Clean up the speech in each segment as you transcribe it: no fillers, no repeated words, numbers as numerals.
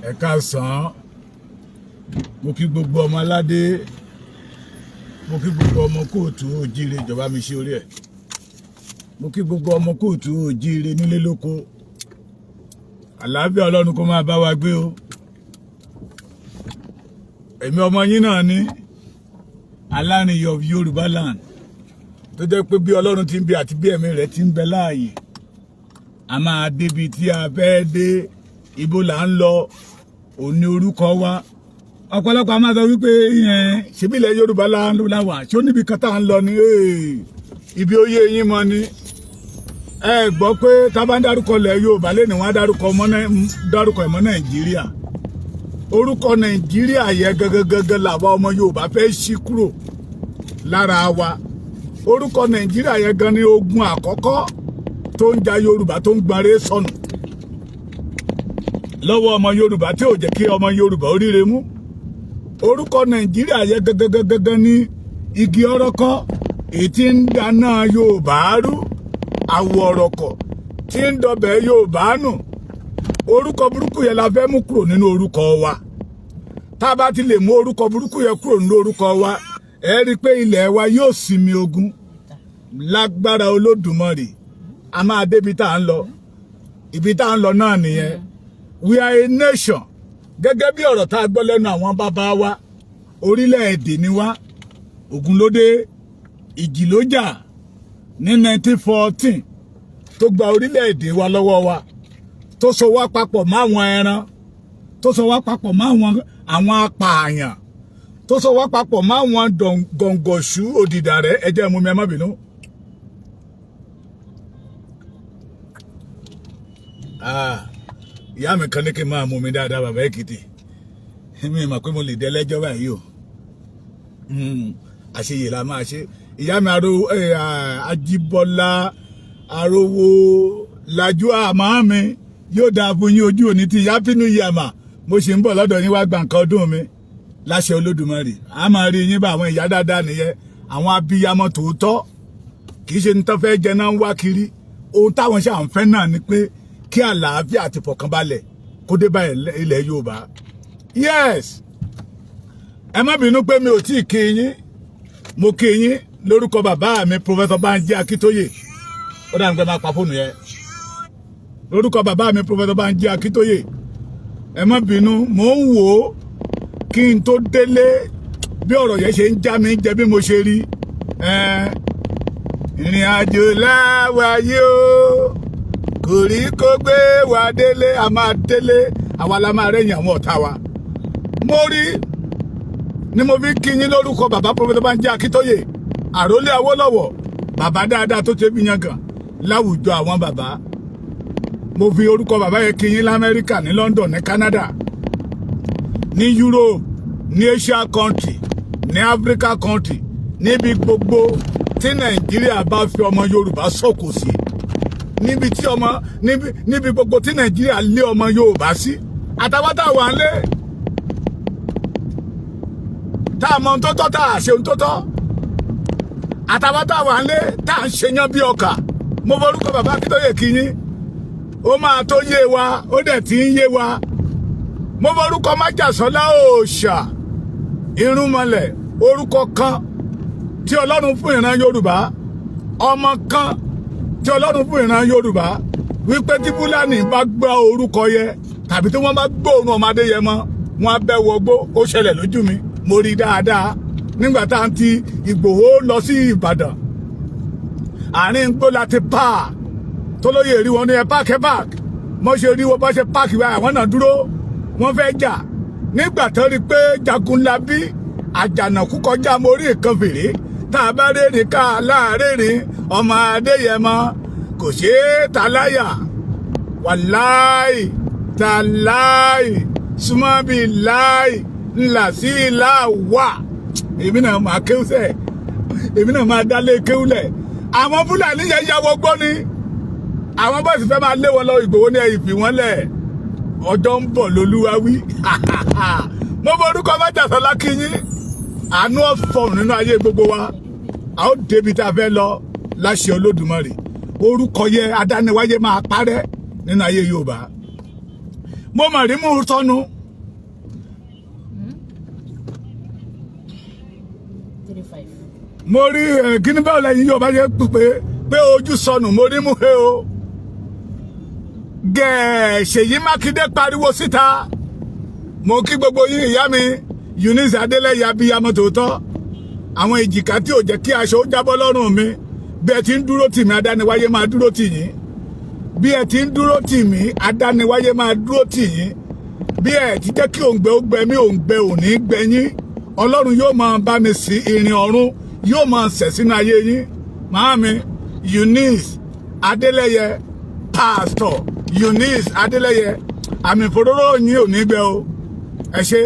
Ẹ káàsán, mo kí gbogbo ọmọ aládé, mo kí gbogbo ọmọ kóòtù òjíire, ìjọba mi ṣe orí ẹ̀. Mo kí gbogbo ọmọ kóòtù òjíire nílé lóko. Àlàáfíà Ọlọ́run kó máa bá wa gbé o. Èmi ọmọ yín náà ní Alárinrin of Yorùbá land, tó jẹ́ pé bí Ọlọ́run ti ń bẹ àti bí ẹ̀mí rẹ̀ ti ń bẹ láàyè, a máa débi tí a fẹ́ dé. Ibo là ń lọ, òní orúkọ wa. Ọ̀pọ̀lọpọ̀ a máa sọ wípé ṣebí ilẹ̀ Yorùbá la wà, ṣé ó níbi kan tá à ń lọ ni, ibi ó yé yín mọ́ ni. Ẹ gbọ́ pé tá bá ń dárúkọ ilẹ̀ Yorùbá lẹ́nu wọn á dárúkọ ẹ̀mọ́ Nàìjíríà. Orúkọ Nàìjíríà yẹ gẹ́gẹ́gẹ́gẹ́ làwa ọmọ Yorùbá fẹ́ ṣí kúrò lára wa. Orúkọ Nàìjíríà yẹ gan ni ogun àkọ́kọ́ tó ń ja Yorùbá tó ń gbọ́nré sọnù lọ́wọ́ ọmọ Yorùbá tí ò jẹ́ kí ọmọ Yorùbá oríire mú. Orúkọ Nàìjíríà yẹ gẹ́gẹ́gẹ́gẹ́ ní igi ọ̀rọ̀kọ́ èyí tí ń dáná Yorùbá rú, àwọ̀ ọ̀rọ̀kọ̀ tí ń dọbẹ̀ Yorùbá nù. Orúkọ burúkú yẹn la fẹ́ mú kúrò nínú orúkọ wa. Tá a bá ti lè mú orúkọ burúkú yẹn kúrò nínú orúkọ wa, ẹ rí i pé ilẹ̀ wa yóò sinmi ogun lágbára Olódùmarè. A máa débi tá à ń lọ, ibi tá à ń lọ náà nìyẹn. We are a nation. Gẹ́gẹ́ bí ọ̀rọ̀ tá a gbọ́ lẹ́nu àwọn bàbá wa, orílẹ̀-èdè ni wá. Ogun ló dé, ìjì ló jà ní 1914 tó gba orílẹ̀-èdè wa lọ́wọ́ wa, tó so wá papọ̀ mọ́ àwọn ẹran, tó so wá papọ̀ mọ́ àwọn apààyàn, tó so wá papọ̀ mọ́ àwọn gọ̀ǹgọ̀ṣù òdìdà rẹ̀. Ẹ jẹ́ mú mi, ẹ má bínú. Ìyá mi kan ní kí n máa mú mi dáadáa, bàbá Èkìtì. Mi mọ̀ pé mo lè dẹ́lẹ́jọ́ báyìí o. Àṣeyè la máa ṣe. Ìyá mi Ajíbọ́lá Arówó Lajú àmọ́ mi yóò dáa fún yín, ojú òní ti ìyá pínú yàmà. Mo ṣe ń bọ̀ lọ́dọ̀ yín wá gba nǹkan ọdún mi láṣẹ Olódùmarè. A máa rí yín bá àwọn ìyá dáadáa nìyẹn, àwọn abiyamọ tòótọ́. Kì í ṣe ní tán fẹ́ jẹ náà ń wá kiri. Ohun táwọn ṣe à ń fẹ́ náà ni pé kí àlàáfíà àti ìfọ̀kànbalẹ̀ kó dé bá ilẹ̀ Yorùbá. Yes, ẹ má bínú pé mi ò tí ì kí yín. Mo kí yín lórúkọ bàbá mi Professor Banji Akíntóyè. Ó dà ní pé máa pa fóònù yẹn. Lórúkọ bàbá mi Professor Banji Akíntóyè. Ẹ má bínú, mò ń wò ó kí n tó délé bí ọ̀rọ̀ yẹn ṣe ń já mi jẹ bí mo ṣe rí. Ìrìn àjò láwàyé o, kò rí kó gbé wa délé, a máa délé, àwa la máa rẹ́yìn àwọn ọ̀tá wa. Mo rí ni mo fi kí yín lórúkọ bàbá Professor Banji Akíntóyè, àrólé Awólọ́wọ̀, bàbá dáadáa tó ṣe bí yangàn láwùjọ àwọn bàbá. Mo fi orúkọ bàbá yẹn kí yín l'Amẹ́ríkà, ní London, ní Canada, ní Europe, ní Asia country, ní Africa country, níbi gbogbo tí Nàìjíríà bá fi ọmọ Yorùbá sọ̀kò sí. Níbi gbogbo tí Nàìjíríà lé ọmọ Yorùbá sí, àtàwọn tá wà lé, tá a mọ ohun tó tọ́, tá a ṣe ohun tó tọ́, àtàwọn tá wà lé, tá a ń ṣe yán bí ọkà. Mo forúkọ bàbá Akíntóyè kí yín, ó máa tó yé wa, ó dẹ̀ ti ń yé wa. Mo forúkọ Májàsọ́lá òòṣà irúnmọlẹ̀, orúkọ kan tí Ọlọ́run fún ìran Yorùbá, ọmọ kan tí Ọlọ́run fún ìran Yorùbá, wípé tí Fúlàní bá gbọ́ orúkọ yẹ tàbí tí wọ́n bá gbọ́ òun ọmọdé yẹ mọ́, wọn á bẹ́ wọgbó. Ó ṣẹlẹ̀ lójú mi, mo rí dáadáa nígbà tá à ń ti Ìgbòho lọ sí Ìbàdàn. Àárín igbó láti park tó lóye rí wọn ní ẹ park. Mo ṣe rí wọn bá ṣe park báyìí, àwọn náà dúró, wọ́n fẹ́ jà. Nígbà tó rí pé Jagunlabi Àjànàkú kọjá, mo rí nǹkan fèrè. Tá a bá rẹ́rìn ká láàrẹ́rìn, ọmọ Adéyẹmọ kò ṣe é tàláyà. Wàláì tàláì súnmọ́bí láì ńlá sí ìlà wà. Èmi náà máa kéwúsẹ̀, èmi náà máa dálé kéwúlẹ̀. Àwọn Fúlàní yẹn yàwó gbọ́ ni. Àwọn bọ́ọ̀sì fẹ́ máa lé wọn lọ Ìgbòho ní ẹ̀yìn fi wọ́n lẹ̀. Ọjọ́ ń bọ̀ lolúwa wí. Mo forúkọ Májàsọ́lá kí yín. Àánú ọ̀fọ̀ nínú ayé gbogbo wa. A ó débi tá a fẹ́ lọ láṣẹ Olódùmarè. Orúkọ yẹ adániwáyé máa parẹ́ nínú ayé Yorùbá. mo mà rí mú sọnù. 35. Mo rí kíní báwo lẹ́yìn yóò bá yẹ pé ojú sọnù mo rí mú he o. Gẹ̀ẹ́ Ṣèyí Mákindé pariwo síta. Mo kí gbogbo yín ìyá mi Eunice Adélẹ́yẹ abiyamọ tòótọ́. Àwọn èjìká tí ò jẹ́ kí aṣọ ó jábọ́ lọ́rùn mi. Bí ẹ ti ń dúró tì mí adániwáyé máa dúró tì yín. Bí ẹ ti ń dúró tì mí adániwáyé máa dúró tì yín. Bí ẹ ti jẹ́ kí òǹgbẹ ó gbẹ mí òǹgbẹ ò ní gbẹ yín. Ọlọ́run yóò máa bá mi sí ìrìn ọ̀run yóò máa ṣẹ̀ sínú ayé yín. Màámi Eunice Adélẹ́yẹ Pastor Eunice Adélẹ́yẹ àmì ìfòróró yín ò ní gbẹ o. Ẹ ṣé.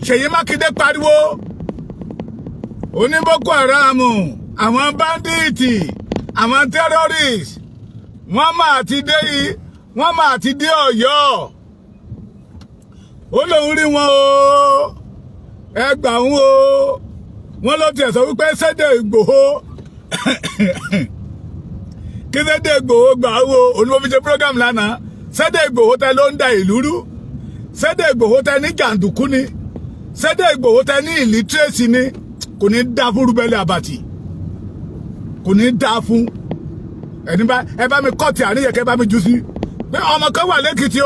Ṣèyí Mákindé pariwo oní Boko Haram àwọn bandits àwọn terrorists wọ́n máa ti dé Ọ̀yọ́ ó lóun rí wọn o ẹ gbà wọn o wọ́n ló tiẹ̀ sọ wípé Sunday Igboho kí Sunday Igboho gbà wo olùwọ́fíṣẹ́ program lánàá Sunday Igboho tẹ ló ń da ìlú rú Sunday Igboho tẹ ní jàǹdùkú ni Sunday Igboho tẹ ní illiteracy ni kò ní dá fún Rúbẹ́lì Àbàtì kò ní dá fún ẹni bá ẹ bá mi kọ́ọ̀tì àríyẹ kẹ́ bá mi jù sí pé ọmọ kan wà lẹ́kìtì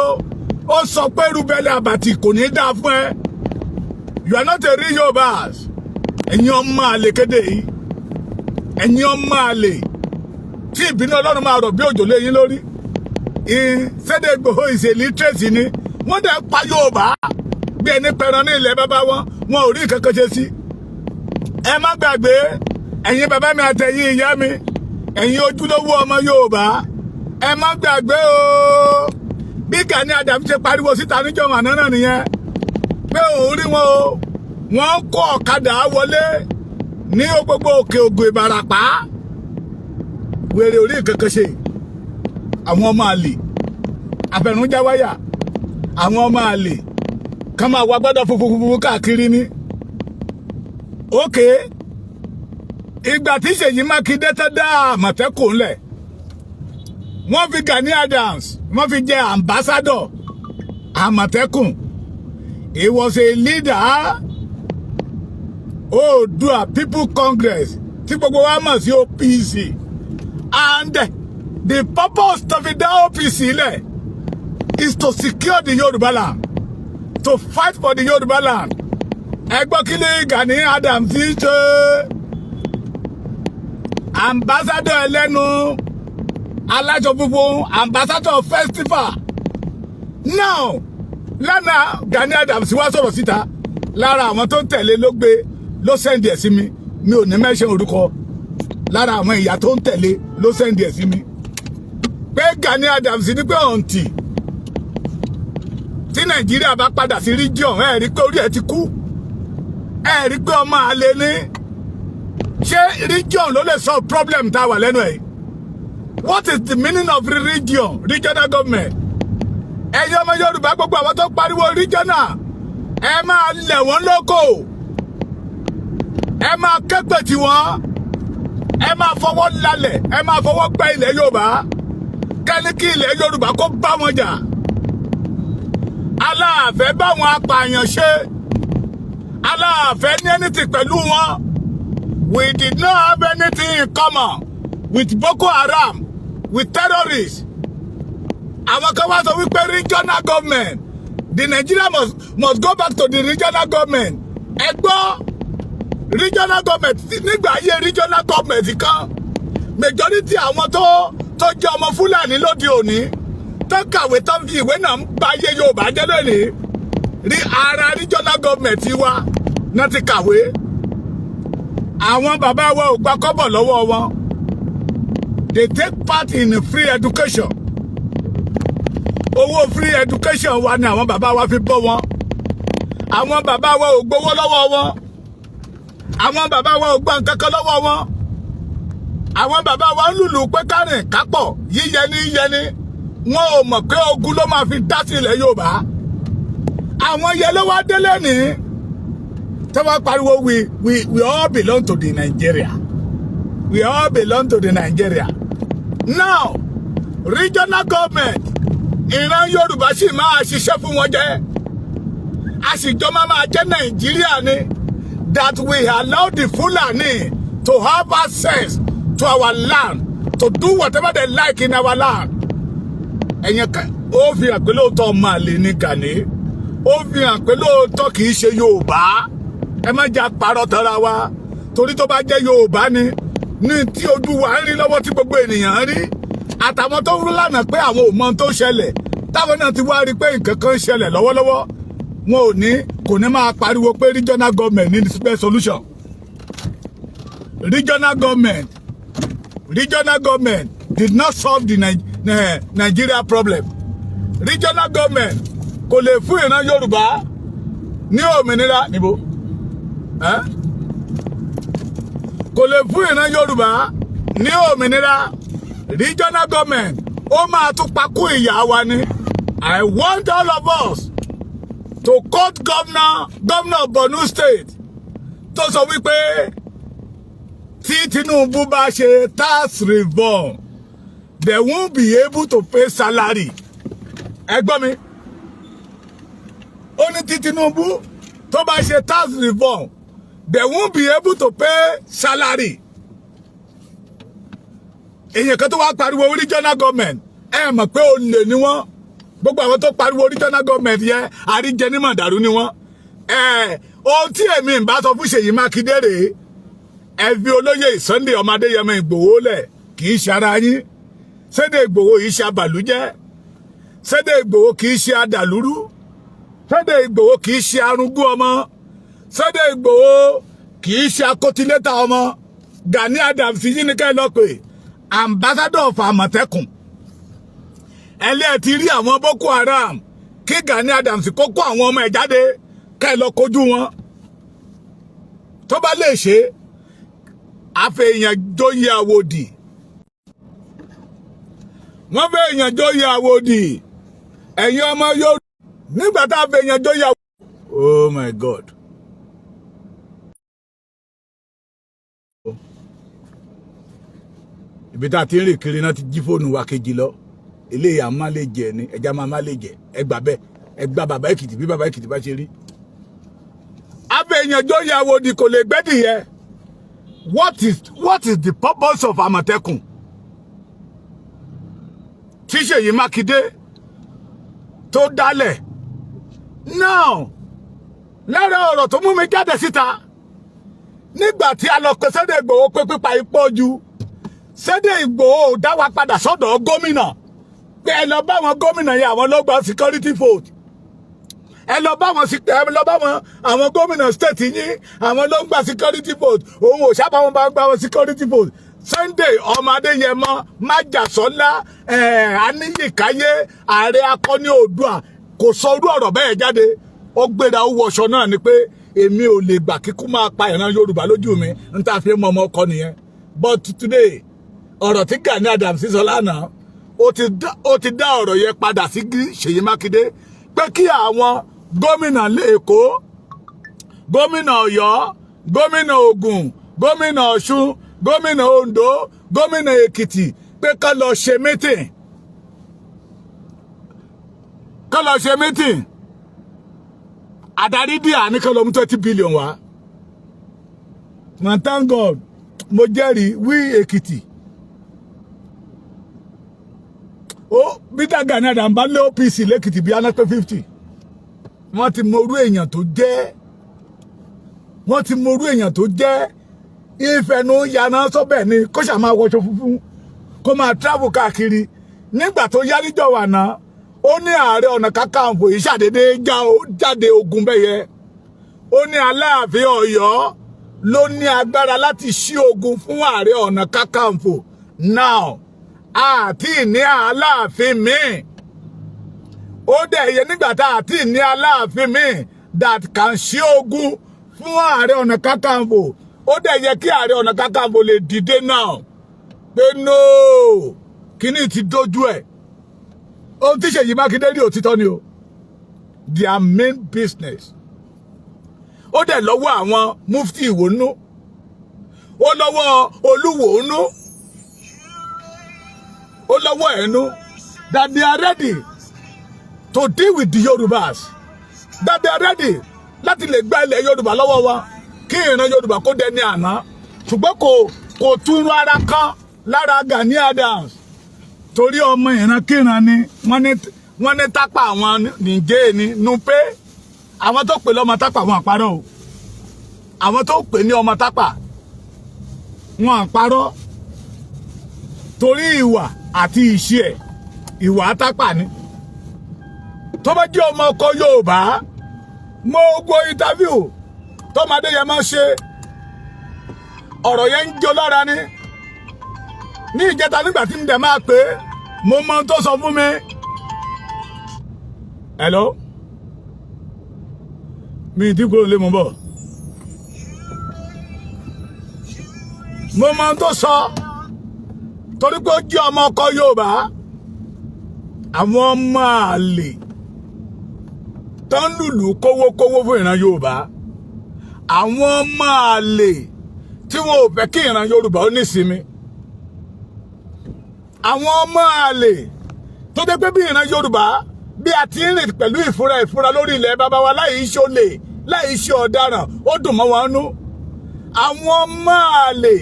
ó sọ pé Rúbẹ́lì Àbàtì kò ní dá fún ẹ you are not a real Yorùbá ẹ̀yin ọmọ àlè kéde yìí ẹ̀yin ọmọ àlè tí ìbínú Ọlọ́run máa rọ̀ bí òjò lé yín lórí Sunday Igboho is illiteracy ni wọ́n dẹ̀ pa Yorùbá bí ẹni pẹran ní ilẹ̀ bàbá wọn ò rí kankan ṣe sí. Ẹ má gbàgbé ẹ̀yin bàbá mi àtẹ̀yin ìyá mi ẹ̀yin ojúlówó ọmọ Yorùbá ẹ má gbàgbé o bí Gani Adams ṣe pariwo síta níjọ́ àná náà nìyẹn pé òun rí wọn o wọ́n kó ọ̀kadà wọlé ní gbogbo òkè ògùn Ìbàràpá wèrè orí kankan ṣe àwọn ọmọ àlè àfẹnújáwáyà àwọn ọmọ àlè kàn máa wá gbọ́dọ̀ funfun káàkiri ní. Ókè ìgbà tí Ṣèyí Mákindé tó dá Àmọ̀tẹ́kùn lẹ̀ wọ́n fi Gani Adams wọ́n fi jẹ ambassador Àmọ̀tẹ́kùn. He was a leader Oòduà People Congress tí gbogbo wa mọ̀ sí OPC and the purpose to fi dá OPC lẹ̀ is to secure the Yorùbá land, to fight for the Yorùbá land. Ẹgbọ́n kí ni Gani Adams ti ṣe ambassador ẹlẹ́nu alájọ funfun ambassador festival. Now lánàá Gani Adams wá sọ̀rọ̀ síta lára àwọn tó ń tẹ̀lé ló sẹ́ndì ẹ̀ sí mi ò ní mẹ́ṣẹ́ orúkọ lára àwọn ìyá tó ń tẹ̀lé ló sẹ́ndì ẹ̀ sí mi pé Gani Adams ní pé ọ̀ǹtì tí Nàìjíríà bá padà sí region ẹ̀ rí pé orí ẹ̀ ti kú ẹ̀ rí pé ọmọ àlè ní ṣé region ló lè solve problem tá a wà lẹ́nu ẹ̀. What is the meaning of regional government? Ẹ̀yin ọmọ Yorùbá gbogbo àwọn tó pariwo regional ẹ máa lẹ̀ wọ́n lóko ẹ máa kẹ́gbẹ̀ tí wọ́n ẹ máa fọwọ́ lálẹ̀ ẹ máa fọwọ́ gbá ilẹ̀ Yorùbá kẹ́ni kí ilẹ̀ Yorùbá kó bá wọn jà. Aláàfẹ́ bá wọn apààyàn ṣe aláàfẹ́ ní anything pẹ̀lú wọn. We did not have anything in common with Boko Haram, with terrorists. Àwọn kan wá sọ wípé regional government, the Nigeria must go back to the regional government. Ẹ gbọ́ regional government nígbà ayé regional government kan majority àwọn tó jẹ́ ọmọ Fúlàní lóde òní tó kàwé tó fi ìwé náà ń bá ayé Yorùbá jẹ́ lónìí rí ara regional government wa náà ti kàwé. Àwọn bàbá wa ò gba kọ́bọ̀ lọ́wọ́ wọn. They take part in free education. Owó free education wa ni àwọn bàbá wa fi bọ́ wọn. Àwọn bàbá wa ò gbowó lọ́wọ́ wọn. Àwọn bàbá wa ò gba nǹkan kan lọ́wọ́ wọn. Àwọn bàbá wa ń lùlù pé kárìn kápọ̀ yíyẹni. Wọn ò mọ̀ pé ogun ló máa fi dá sí ilẹ̀ Yorùbá. Àwọn yẹn ló wá délé ní. Tí wọ́n pariwo we all belong to the Nigeria. We all belong to the Nigeria. Now, regional government ìran Yorùbá sì máa ṣiṣẹ́ fún wọn jẹ́ àṣìjọ máa jẹ́ Nàìjíríà ni that we allow the Fulani to have access to our land to do whatever they like in our land. Ẹ̀yin kan ó fi hàn pé lóòótọ́ máa lè ní Gani ó fi hàn pé lóòótọ́ kì í ṣe Yorùbá ẹ má jà parọ́ tara wa torí tó bá jẹ́ Yorùbá ni ní tí ojú wa ń rí lọ́wọ́ tí gbogbo ènìyàn ń rí àtàwọn tó ń lànà pé àwọn ò mọ tó ṣẹlẹ̀ táwọn náà ti wá rí pé nǹkan kan ń ṣẹlẹ̀ lọ́wọ́lọ́wọ́ wọn ò ní kò ní máa pariwo pé regional government need spare solution. Regional government did not solve the Nigeria problem. Regional government kò lè fún ìran Yorùbá ní òmìnira níbo kò lè fún ìran Yorùbá ní òmìnira. Regional government ó máa tún pakú ìyá wa ni. I want all of us to quote governor of Borno State tó sọ wípé tí Tinubu bá ṣe tax reform they won't be able to pay salary. Ẹ gbọ́ mi ó ní tí Tinubu tó bá ṣe tax reform they won't be able to pay salary. Èyàn kan tó wá pariwo regional government ẹ mọ̀ pé olè ni wọ́n gbogbo àwọn tó pariwo regional government yẹn àríjẹnímọ̀dàrú ni wọ́n. Ohun tí èmi ń bá sọ fún Ṣèyí Mákindé rèé ẹ fi olóyè Sunday ọmọ Adéyẹmọ Ìgbòho lẹ̀ kì í ṣe ara yín. Sunday Ìgbòho yìí ṣe abàlújẹ́ Sunday Ìgbòho kì í ṣe adàlúrú Sunday Ìgbòho kì í ṣe arúgbó ọmọ Sunday Ìgbòho kì í ṣe akótilétà ọmọ. Gani Adams yìí ní ká ẹ lọ pé ambassador of Àmọ̀tẹ́kùn ẹlẹ́ ti rí àwọn Boko Haram kí Gani Adams kó kó àwọn ọmọ ẹ̀ jáde ká ẹ lọ kojú wọn tó bá lè ṣe àfẹ̀yàn jóyè àwòdì wọ́n fẹ́ èèyàn jóyè àwòdì ẹ̀yin ọmọ Yorùbá nígbà tá a fẹ́ èèyàn jóyè àwòdì. Oh my God. Ibi tá a ti ń rìn kiri náà ti jí fóònù wa kejì lọ eléyà má lè jẹ ni ẹja máa má lè jẹ ẹ gbà bẹ́ẹ̀ ẹ gbà bàbá Èkìtì bí bàbá Èkìtì bá ṣe rí. Abẹ́yànjó ìyàwó ni kò lè gbẹ́dì yẹ. What is the purpose of Àmọ̀tẹ́kùn? Tí Ṣèyí Mákindé tó dálẹ̀. Now lára ọ̀rọ̀ tó mú mi jáde síta nígbà tí a lọ pé Sunday Ìgbòho pé pípa ipò ju Sunday Ìgbòho dá wa padà sọ́dọ̀ gómìnà pé ẹ lọ bá wọn gómìnà yẹn àwọn ló gba security vote ẹ lọ bá wọn àwọn gómìnà state yín àwọn ló ń gba security vote òun ò sábà wọn bá ń gba wọn security vote. Sunday ọmọ Adéyẹmọ Májàsọ́lá Aníyìkáyé ààrẹ akọni Oòduà kò sọ irú ọ̀rọ̀ bẹ́ẹ̀ jáde ó gbéra ó wọṣọ náà ni pé èmi ò lè gbà kíkú máa pa ìran Yorùbá lójú mi n ta fi mọ ọmọ ọkọ nìyẹn. But today ọ̀rọ̀ tí Gani Adams sọ lánàá ó ti dá ọ̀rọ̀ yẹn padà sí Ṣèyí Mákindé pé kí àwọn gómìnà Èkó gómìnà Ọ̀yọ́ gómìnà Ògùn gómìnà Ọ̀ṣun gómìnà Oǹdó gómìnà Èkìtì pé ká lọ ṣe meeting adarí díà ní ká lọ mú 20 billion wá. And thank God mo jẹ́rìí wí Èkìtì ó Peter Gani Adams bá lé OPC lẹ́kìtì bí aná pé 50 wọ́n ti mọrú èèyàn tó jẹ́ ìfẹ̀nù yaná sọ́bẹ̀ ni kó ṣà máa wọṣọ funfun kó máa travel káàkiri nígbà tó yá níjọ́ wà náà ó ní Ààrẹ Ọ̀nà Kakanfò yìí ṣàdédé jáde ogun bẹ́yẹ ó ní Aláàfin Ọ̀yọ́ ló ní agbára láti ṣí ogun fún Ààrẹ Ọ̀nà Kakanfò. Now àti ní Aláàfin míì ó dẹ̀ yẹ nígbà tá àti ní Aláàfin míì that can ṣí ogun fún Ààrẹ Ọ̀nà Kakanfò ó dẹ̀ yẹ kí Ààrẹ Ọ̀nà Kakanfò lè dìde now pé no kíní ti dojú ẹ̀. Ohun tí Ṣèyí Mákindé ní òtítọ́ ni o their main business. Ó dẹ̀ lọ́wọ́ àwọn mufti Ìwó nú ó lọ́wọ́ Olúwo nú ó lọ́wọ́ ẹ̀nu that they are ready to deal with the Yorubas, that they are ready láti lè gba ilẹ̀ Yorùbá lọ́wọ́ wa kí ìran Yorùbá kó dẹni àná ṣùgbọ́n kò tún rárá kan lára Gani Adams torí ọmọ ìran kíran ni wọ́n ní tápà àwọn nìjẹ́ ni Nupe àwọn tó pè lọ́mọ tápà wọn àparọ́ o àwọn tó pè ní ọmọ tápà wọn àparọ́ torí ìwà àti ìṣe ẹ̀ ìwà tápà ni tó bá jẹ́ ọmọ ọkọ Yorùbá mo gbọ́ interview tọ́mọdé yẹn máa ṣe ọ̀rọ̀ yẹn ń jó lára ní ìjẹta nígbà tí mo dẹ̀ máa pé mo mọ tó sọ fún mi hello mi ì tí kúrò lé mo bọ̀ mo mọ tó sọ torí pé ó jẹ́ ọmọ ọkọ Yorùbá àwọn ọmọ àlè tó ń lùlù kówókówó fún ìran Yorùbá àwọn ọmọ àlè tí wọn ò fẹ́ kí ìran Yorùbá ó nísinmi àwọn ọmọ àlè tó dé pé bí ìran Yorùbá bí a ti ń rìn pẹ̀lú ìfura lórí ilẹ̀ bàbá wa láì ṣe olè láì ṣe ọ̀daràn ó dùn mọ́ wọn nú àwọn ọmọ àlè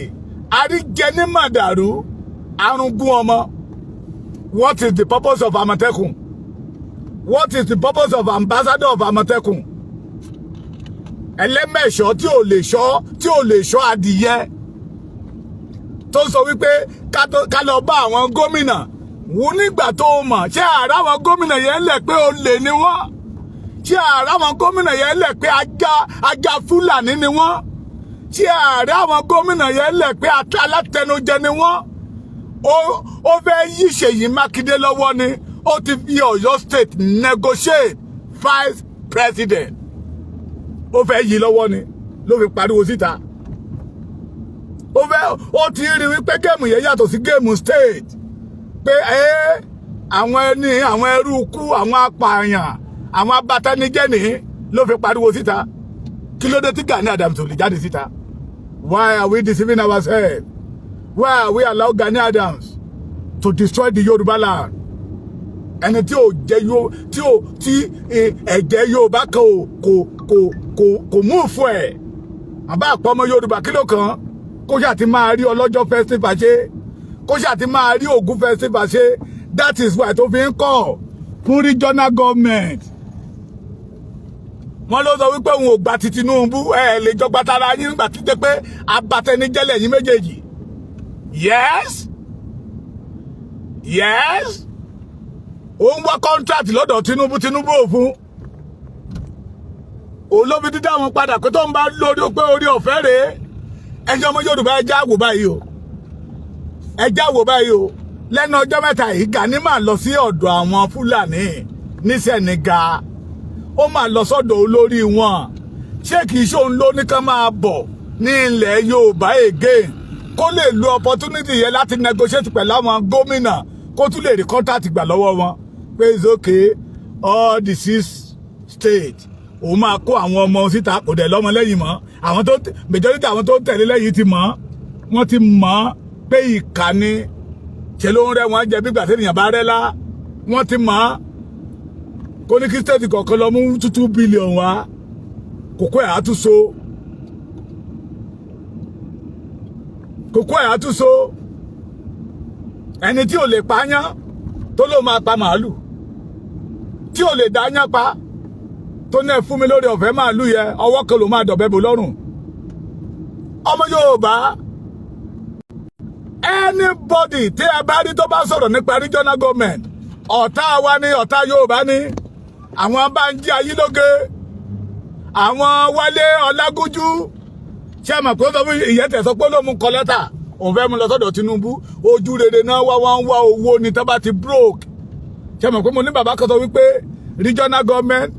àríjẹnímàdàrú arúgbó ọmọ. What is the purpose of Àmọ̀tẹ́kùn? What is the purpose of ambassador of Àmọ̀tẹ́kùn? Ẹlẹ́mẹ̀ṣọ́ tí ò lè ṣọ́ adìyẹ tó sọ wípé ká lọ bá àwọn gómìnà wù nígbà tó mọ̀ ṣé àrà àwọn gómìnà yẹn lẹ̀ pé olè ni wọ́n ṣé àrà àwọn gómìnà yẹn lẹ̀ pé ajá Fúlàní ni wọ́n ṣé àrà àwọn gómìnà yẹn lẹ̀ pé alátẹnujẹ ni wọ́n ó fẹ́ yí Ṣèyí Mákindé lọ́wọ́ ni ó ti fi Ọ̀yọ́ state negotiate vice president ó fẹ́ yí lọ́wọ́ ni ló fi pariwo síta ó ti rí wípé géèmù yẹn yàtọ̀ sí géèmù state pé àwọn ẹrú ikú àwọn apààyàn àwọn abatẹnijẹ́ ni ló fi pariwo síta kí ló dé tí Gani Adams ò lè jáde síta why are we deceiving ourselves? Why we allow Gani Adams to destroy the Yoruba land? Ẹni tí ẹ̀jẹ̀ Yorùbá kan kò mú fún ẹ̀. Àbá àpọ̀ ọmọ Yorùbá kí ló kàn? Kó ṣáà ti máa rí ọlọ́jọ́ festival ṣe. Kó ṣáà ti máa rí Ògún festival ṣe. That is why tó fi ń kọ̀ fún regional government. Wọ́n ló sọ wípé òun ò gba ti Tinubu lè jọ gbàtara yín nígbà tí jẹ́ pé abatẹnijẹ́lẹ̀ yín méjèèjì. Yes. Ó ń wá contract lọ́dọ̀ Tinubu ò fún. Olóbi dídá wọn padà pé tó ń bá lórí pé orí ọ̀fẹ́ rèé. Ẹjọ́ ọmọ Yorùbá ẹjá wò báyìí o. Lẹ́nu ọjọ́ mẹ́ta yìí Gani máa lọ sí ọ̀dọ̀ àwọn Fúlàní ní Senegal. Ó máa lọ sọ́dọ̀ olórí wọn. Ṣé kìí ṣe òun ló ní ká máa bọ̀ ní ilẹ̀ Yorùbá again? Kó lè lo opportunity yẹn láti negotiate pẹ̀lú àwọn gómìnà kó tún lè rí contract gbà lọ́wọ́ wọn pé it's okay all the 6 states òun máa kó àwọn ọmọ síta kò dẹ̀ lọ́mọ lẹ́yìn mọ́ àwọn tó majority àwọn tó tẹ̀lé lẹ́yìn ti mọ̀ wọ́n ti mọ̀ pé ìkànnì ṣe ló ń rẹ́ wọn jẹ bí gbà tẹ́nìyàn bá rẹ́ lá wọ́n ti mọ̀ kó ní kí state kọ̀ọ̀kan lọ mú 2 billion wá kókó ẹ̀ àtúnṣe kókó ẹ̀ àtúnṣe ẹni tí ò lè pààyàn tó ló máa pa màálù tí ò lè dáyàn pa tó ní ẹ fún mi lórí ọ̀fẹ́ màálù yẹ ọwọ́ kan ló máa dọ̀bẹ́ bò lọ́rùn ọmọ Yorùbá anybody tí ẹ bá rí tó bá sọ̀rọ̀ nípa regional government ọ̀tá wa ni ọ̀tá Yorùbá ni àwọn Bánjí Ayílóge àwọn Wálé Ọlágúnjú ṣé ẹ mọ̀ pé ó sọ fún ìyẹ́tẹ̀ sọ pé ló mú kọ lẹ́tà òun fẹ́ mú lọ sọ́dọ̀ Tinubu ojú rere náà wọ́n wá owó ní tó bá ti broke ṣé mọ̀ pé mo ní bàbá kan sọ wípé regional government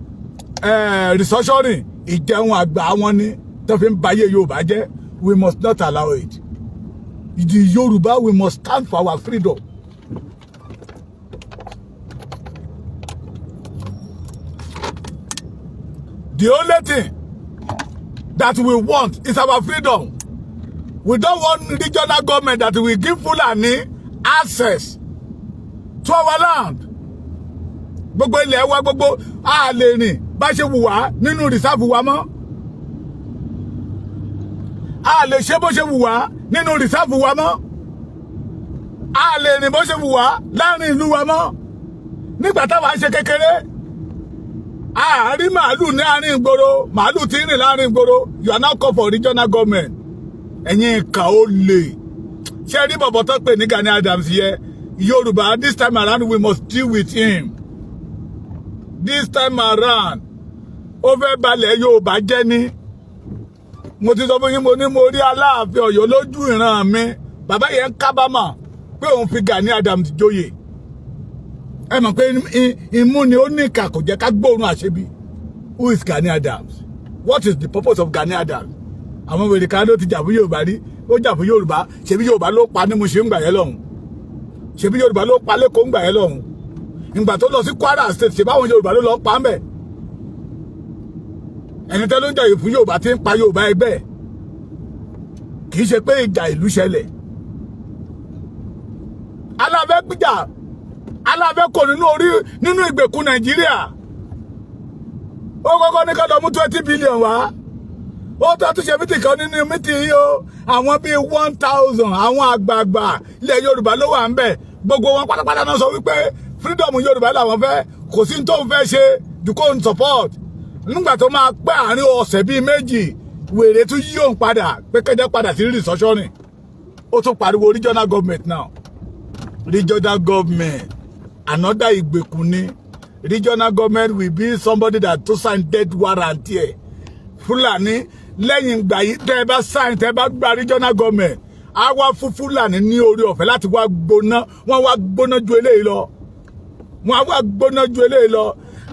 restructuring ìjẹun àgbà wọn ni tó fi ń bayé Yorùbá jẹ́ we must not allow it the Yorùbá we must stand for our freedom. The only thing that we want is our freedom. We don't want regional government that will give Fulani access to our land. gbogbo ilẹ̀ wa gbogbo a lè rìn bá ṣe wù wá nínú rìsáàfù wa mọ́ a lè ṣe bó ṣe wù wá nínú rìsáàfù wa mọ́ a lè rìn bó ṣe wù wá láàrin ìlú wa mọ́ nígbà táwa ṣe kékeré a rí màálù ní àárín ìgboro màálù tí ń rìn láàrin ìgboro you are now call for regional government ẹ̀yin ìkà ó lè ṣe rí bọ̀bọ̀ tó pè ní Gani Adams yẹ Yorùbá this time around we must deal with him this time around ó fẹ́ balẹ̀ Yorùbá jẹ́ ní mo ti sọ fún yín mo ní mo rí Aláàfin Ọ̀yọ́ lójú ìran mi bàbá yẹn ń kábàámọ̀ pé òun fi Gani Adams joyè ẹ mọ̀ pé imú ni ó ní ìkà kò jẹ́ ká gbóòórùn àṣebí who is Gani Adams what is the purpose of Gani Adams àwọn wèrè kan ló ti jà fún Yorùbá rí ó jà fún Yorùbá ṣebí Yorùbá ló pa ní mo ṣe ń gbà yẹn lọ́hùn ṣebí Yorùbá ló pa lẹ́kọ̀ọ́ ń gbà yẹn lọ́hùn ìgbà tó lọ sí Kwara State ṣebí àwọn Yorùbá ló lọ pa ń bẹ̀ ẹni tẹ́ ló ń jà yìí fún Yorùbá tí ń pa Yorùbá ẹgbẹ́ kì í ṣe pé ìjà ìlú ṣẹlẹ̀ Aláàfin gbìjà Aláàfin kò nínú ìgbèkùn Nàìjíríà ó kọ́kọ́ ní ká lọ mú 20 billion wá ó tó tún ṣe mítì kan nínú mítì yìí o àwọn bíi 1000 àwọn àgbààgbà ilẹ̀ Yorùbá ló wà ń bẹ̀ gbogbo wọn pátápátá náà sọ wípé freedom Yorùbá làwọn fẹ́ kò sí tó ń fẹ́ ṣe dùkọ́ ń support nígbà tó máa pẹ́ àárín ọ̀sẹ̀ bíi méjì wèrè tún yí òun padà pé kẹjẹ padà sí restructuring ó tún pariwo regional government now regional government another ìgbèkùn ni regional government will be somebody that to sign death warrant here Fúlàní lẹ́yìn ìgbà yìí tẹ́ ẹ bá sign tẹ́ ẹ bá gba regional government á wá fún Fúlàní ní orí ọ̀fẹ́ láti wá gbóná wọ́n wá gbóná ju eléyìí lọ wọ́n wá gbóná ju eléyìí lọ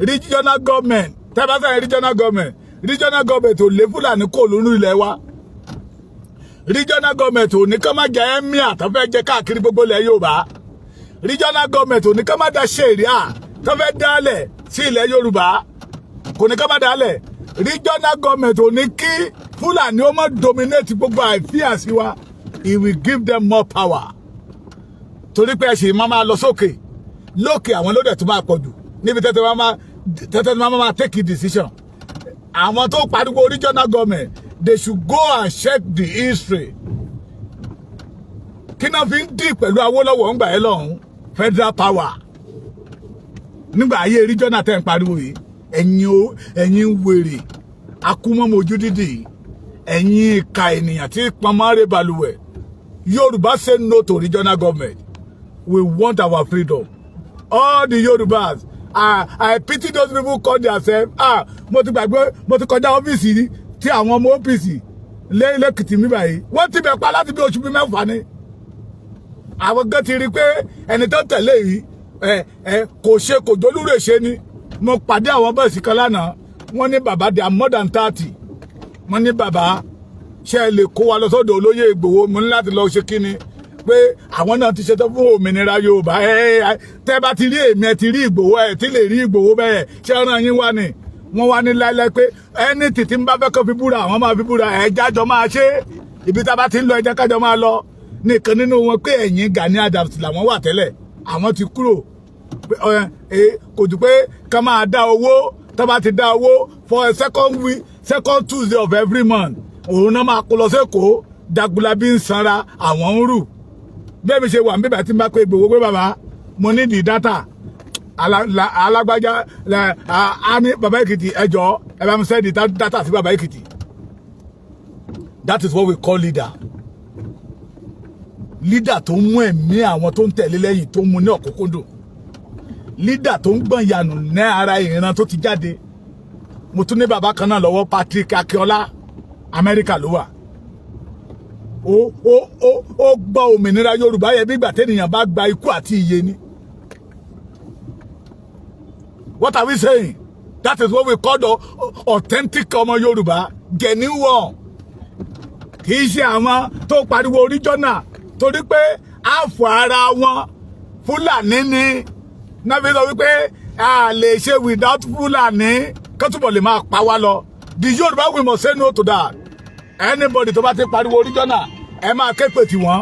regional government tẹ́ ẹ bá sign regional government ò lé Fúlàní kò lónú ilẹ̀ wa regional government ò ní ká má jẹ emir tó fẹ́ jẹ káàkiri gbogbo ilẹ̀ Yorùbá regional government ò ní ká má da ṣèríà tó fẹ́ dálẹ̀ sí ilẹ̀ Yorùbá kò ní ká má dálẹ̀ regional government ò ní kí Fúlàní ó má dominate gbogbo àìfíàsí wa he will give them more power torí pé ẹ̀sìn máa lọ sókè lókè àwọn ló dẹ̀ tó máa pọ̀ jù níbi tẹ́tẹ́ máa take a decision àwọn tó pariwo regional government they should go and check the history kí náà fi ń dì pẹ̀lú Awólọ́wọ̀ ń gbà ẹ́ lọ́hùn federal power nígbà ayé regional tẹ́ ń pariwo yìí ẹ̀yin wèrè akúmọ́mọ́ ojú dídì ẹ̀yin ìka ènìyàn tí pamọ́rẹ́ balùwẹ̀ Yorùbá say no to regional government we want our freedom all the Yorùbás I pity those people call themselves mo ti gbàgbé mo ti kọjá ọ́fíìsì tí àwọn ọmọ OPC lẹ́kìtì mi báyìí wọ́n ti bẹ̀ pa láti bí oṣù bí mẹ́fà ni àwọn gan ti rí pé ẹni tó tẹ̀lé yìí kò ṣe kò dólúrè ṣe ni mo pàdé àwọn bọ́ọ̀sì kan lánàá wọ́n ní bàbá they are more than 30 wọ́n ní bàbá ṣe lè kó wa lọ sọ́dọ̀ olóyè Ìgbòho mo ní láti lọ ṣe kíni pé àwọn náà ti ṣetán fún òmìnira Yorùbá tẹ́ bá ti rí èmi ẹ ti rí Ìgbòho ẹ ti lè rí Ìgbòho bẹ́ẹ̀ ṣé ọ̀ràn yín wá ni wọ́n wá ní láíláí pé ẹni tìtì ń bá fẹ́ kó fi búra àwọn máa fi búra ẹ̀jájọ máa ṣe ibi tá a bá ti ń lọ ẹjẹ́ kájọ máa lọ nìkan nínú wọn pé ẹ̀yìn Gani Adams làwọn wà tẹ́lẹ̀ àwọn ti kúrò kò jù pé ká máa dá owó tó bá ti dá owó for a second Tuesday of every month òun náà máa kó lọ sẹ́kọ̀ọ́ Jagunlabi ń sanra àwọn ń rù bẹ́ẹ̀ mi ṣe wà níbẹ̀ tí n bá pé Ìgbòho pé bàbá mo ní di data alágbájá a ní bàbá Èkìtì ẹjọ́ ẹ bá mi sẹ́ẹ̀dì data sí bàbá Èkìtì that is what we call leader tó ń mú ẹ̀mí àwọn tó ń tẹ̀lé lẹ́yìn tó ń mú ní ọ̀kúnkúndùn leader tó ń gbọ̀n yànù ní ara ìran tó ti jáde mo tún ní bàbá kan náà lọ́wọ́ Patrick Akíọ́lá Amẹ́ríkà ló wà ó gba òmìnira Yorùbá yẹ bí ìgbà tẹ́nìyàn bá gba ikú àti ìyè ni. What are we saying? That is what we call the authentic ọmọ Yorùbá genuine one. Kì í ṣe àwọn tó pariwo regional torí pé àfọ̀ ara wọn Fúlàní ni náà fi sọ wípé a lè ṣe without Fúlàní kẹ́tùbọ̀ lè máa pa wá lọ. The Yorùbá we must say no to that. Anybody tó bá ti pariwo regional ẹ máa ké pè tí wọ́n.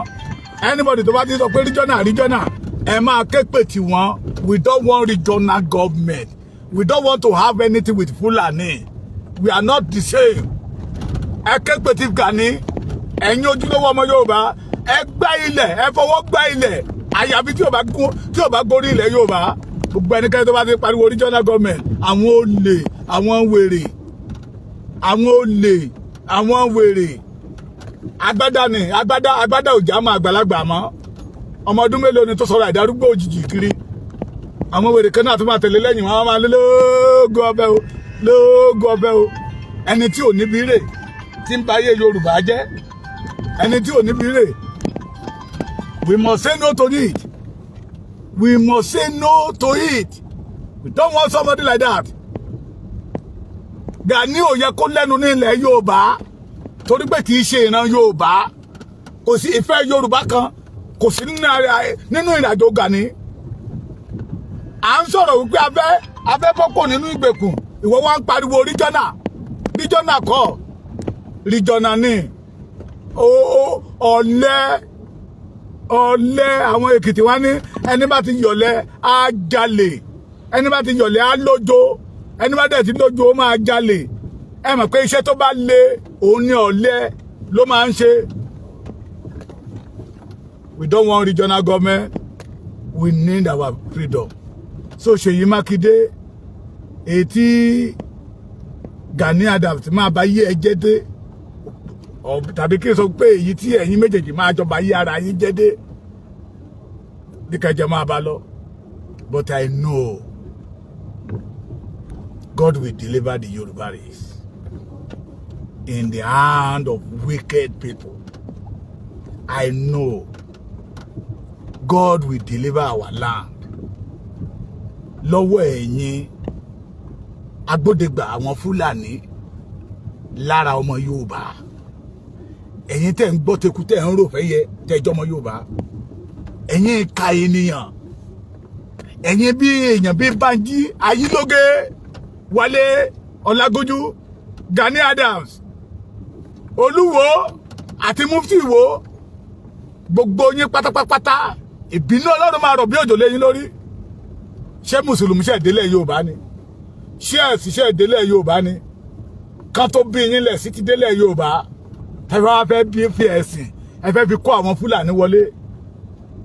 Anybody tó bá ti sọ pé regional ẹ máa ké pè tí wọ́n. We don't want regional government. We don't want to have anything with Fulani. We are not the same. Ẹ ké pè tí Gani. Ẹ̀yin ojúlówó ọmọ Yorùbá. Ẹ gbá ilẹ̀, ẹ fọwọ́ gbá ilẹ̀. Àyàfi tí ò bá gorí ilẹ̀ Yorùbá. Gbogbo ẹnikẹ́ni tó bá ti pariwo regional government. Àwọn olè, àwọn wèrè. Àwọn olè, àwọn wèrè. Agbádá ni, agbádá òjà máa àgbàlagbà mọ́. Ọmọ ọdún mélòó ni tó sọ̀rọ̀ àdárúgbó òjijì kiri. Àwọn wèrè kan náà tó máa tẹ̀lé lẹ́yìn wọn máa lógo ọbẹ̀ o, lógo ọbẹ̀ o. Ẹni tí ò níbi rè tí ń ba ayé Yorùbá jẹ́. Ẹni tí ò níbi rè. We must say no to it. We must say no to it. We don't want somebody like that. Gani ò yẹ kó lẹ́nu ní ilẹ̀ Yorùbá. Torí pé kì í ṣe ìran Yorùbá. Kò sí ìfẹ́ Yorùbá kan. Kò sí nínú ìrìnàjò Gani. À ń sọ̀rọ̀ wípé abẹ́ bọ́kọ̀ nínú ìgbèkùn. Ìwọ wá ń pariwo regional. Regional kọ́. Regional ni. Ọ̀lẹ àwọn Èkìtì wá ní ẹni bá ti yọ̀lẹ̀ á jalè. Ẹni bá ti yọ̀lẹ̀ á lójo. Ẹni bá dẹ̀ ti lójo ó máa jalè. Ẹ mọ̀ pé iṣẹ́ tó bá le òun ni ọ̀lẹ ló máa ń ṣe. We don't want regional government. We need our freedom. So Ṣèyí Mákindé ètí Gani Adams máa bá yí ẹjẹ́ dé. Tàbí kí n sọ pé èyí tí ẹ̀yin méjèèjì máa jọba yí ara yín jẹ́ dé. Ní kẹjẹ máa bá lọ. But I know God will deliver the Yoruba race in the hand of wicked people. I know God will deliver our land. Lọ́wọ́ ẹ̀yin agbódegbà àwọn Fúlàní lára ọmọ Yorùbá. Ẹ̀yin tẹ́ ń gbọ́ teku tẹ́ ń rò fẹ́ yẹ tẹ́jọ́ ọmọ Yorùbá. Ẹ̀yin ìka ènìyàn. Ẹ̀yin bí èèyàn bí Bánjí Ayílógé Wálé Ọlágójú Gani Adams Olúwo àti Mufti Ìwó. Gbogbo yín pátápátá ìbínú Ọlọ́run máa rọ̀ bí òjò lé yín lórí. Ṣé Mùsùlùmí ṣe ìdílé Yorùbá ni? Ṣé ẹ̀sìn ṣe ìdílé Yorùbá ni? Kan tó bí yín lẹ̀ sí ti délé Yorùbá. Ẹ wá fẹ́ bí fi ẹ̀sìn. Ẹ fẹ́ fi kó àwọn Fúlàní wọlé.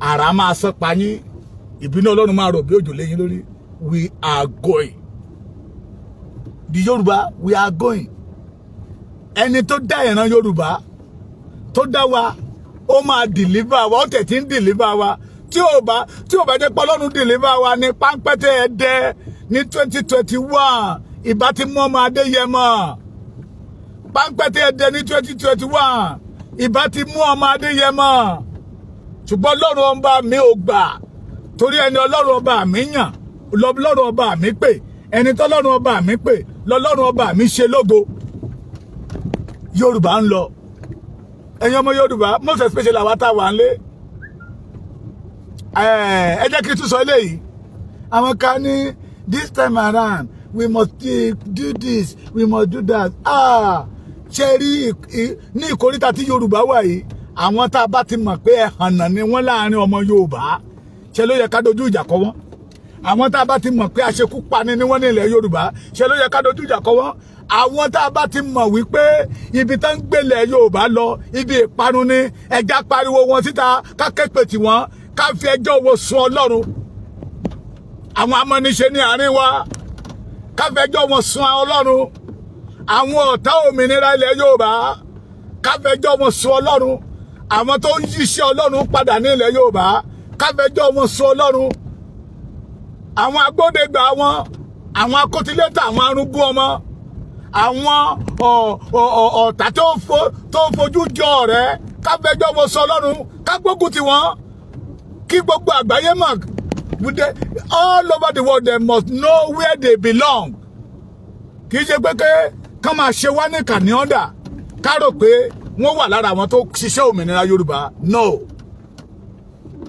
Àrá máa sán pa yín. Ìbínú Ọlọ́run máa rọ̀ bí òjò lé yín lórí. We are going. The Yorùbá, we are going. Ẹni tó dá ìran Yorùbá tó dá wa ó máa deliver wa, ó tẹ̀ tí ń deliver wa. Tí ó bá jẹ́ pé Ọlọ́run deliver wa ní Páńpẹ́tẹ́ Ẹdẹ ní 2021 ìbá ti mú ọmọ Adéyẹmọ. Páńpẹ́tẹ́ Ẹdẹ ní 2021 ìbá ti mú ọmọ Adéyẹmọ. Ṣùgbọ́n Ọlọ́run ọba mi ò gbà. Torí ẹni Ọlọ́run ọba mi yàn, Ọlọ́run ọba mi pè. Ẹni tọ́lọ́run ọba mi pè, lọ́lọ́run ọba mi ṣe lógo. Yorùbá ń lọ. Ẹ̀yin ọmọ Yorùbá, most especially àwa tá wà nílé. Ẹ jẹ́ kí n tún sọ eléyìí. Àwọn kan ní this time around we must do this, we must do that. Ṣé rí ní ìkóríta tí Yorùbá wà yìí, àwọn tá a bá ti mọ̀ pé ẹ̀hànnà ni wọ́n láàrin ọmọ Yorùbá. Ṣé ló yẹ ká dojú ìjà kọ wọ́n? Àwọn tá a bá ti mọ̀ pé aṣekúpani ni wọ́n ní ilẹ̀ Yorùbá. Ṣé ló yẹ ká dojú ìjà kọ wọ́n? Àwọn tá a bá ti mọ̀ wípé ibi tá ń gbélé Yorùbá lọ, ibi ìparun ni, ẹja pariwo wọn síta, ká képe tì wọ́n, ká fi ẹjọ́ wo sun Ọlọ́run. Àwọn amọ́niṣe ní àárín wa, ká fi ẹjọ́ wọn sun Ọlọ́run. Àwọn ọ̀tá òmìnira ilẹ̀ Yorùbá, ká fi ẹjọ́ wọn sun Ọlọ́run. Àwọn tó ń yíṣẹ́ Ọlọ́run padà ní ilẹ̀ Yorùbá, ká fi ẹjọ́ wọn sun Ọlọ́run. Àwọn agbódegbà wọn, àwọn akótilétà, àwọn arúgbó ọmọ, àwọn ọ̀tá tó fojú jọ rẹ̀, ká fi ẹjọ́ wọn sun Ọlọ́run, ká gbógun tì wọ́n. Kí gbogbo àgbáyé mọ̀, all over the world they must know where they belong. Kì í ṣe pé kán máa ṣe wá ní kàníọ́dà ká rò pé wọ́n wà lára àwọn tó ṣiṣẹ́ òmìnira Yorùbá. No.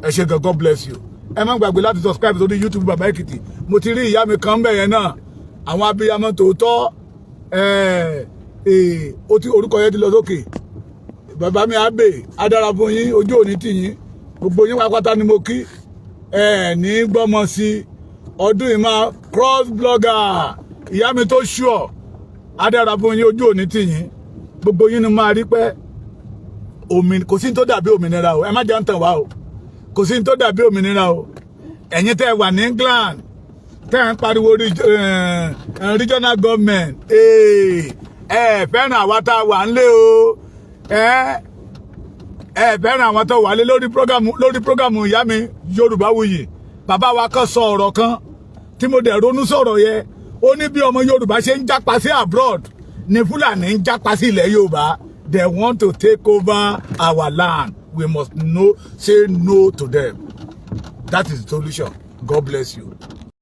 Ẹ ṣé gan, God bless you. Ẹ má gbàgbé láti subscribe sórí YouTube Baba Ekiti. Mo ti rí ìyá mi kan bẹ̀ yẹn náà. Àwọn abiyamọ tòótọ́ orúkọ yẹn ti lọ sókè. Bàbá mi Abe, á dára fún yín, ojú òní tì yín. Gbogbo yín pátápátá ni mo kí. ní gbọ́mọ sí ọdún yìí máa cross blogger ìyá mi tó ṣùọ́ adára fún yín ojú òní tì yín gbogbo yín ni máa rí pé kò sí tó dàbí òmìnira o ẹ má jẹ́ ń tàn wá o kò sí tó dàbí òmìnira o ẹ̀yin tẹ́ wà ní England tẹ́ ń pariwo regional government fẹ́ràn àwa tá a wà ń lé o fẹ́ràn àwọn tó wà lé lórí prógámù ìyá mi Yorùbáwùyí bàbá wa kan sọ ọ̀rọ̀ kan tí mo dẹ̀ ronú sọ̀rọ̀ yẹ ó ní bí ọmọ Yorùbá ṣe ń jápa sí abroad ní Fúlàní ń jápa sí ilẹ̀ Yorùbá they want to take over our land we must say no to them that is the solution God bless you.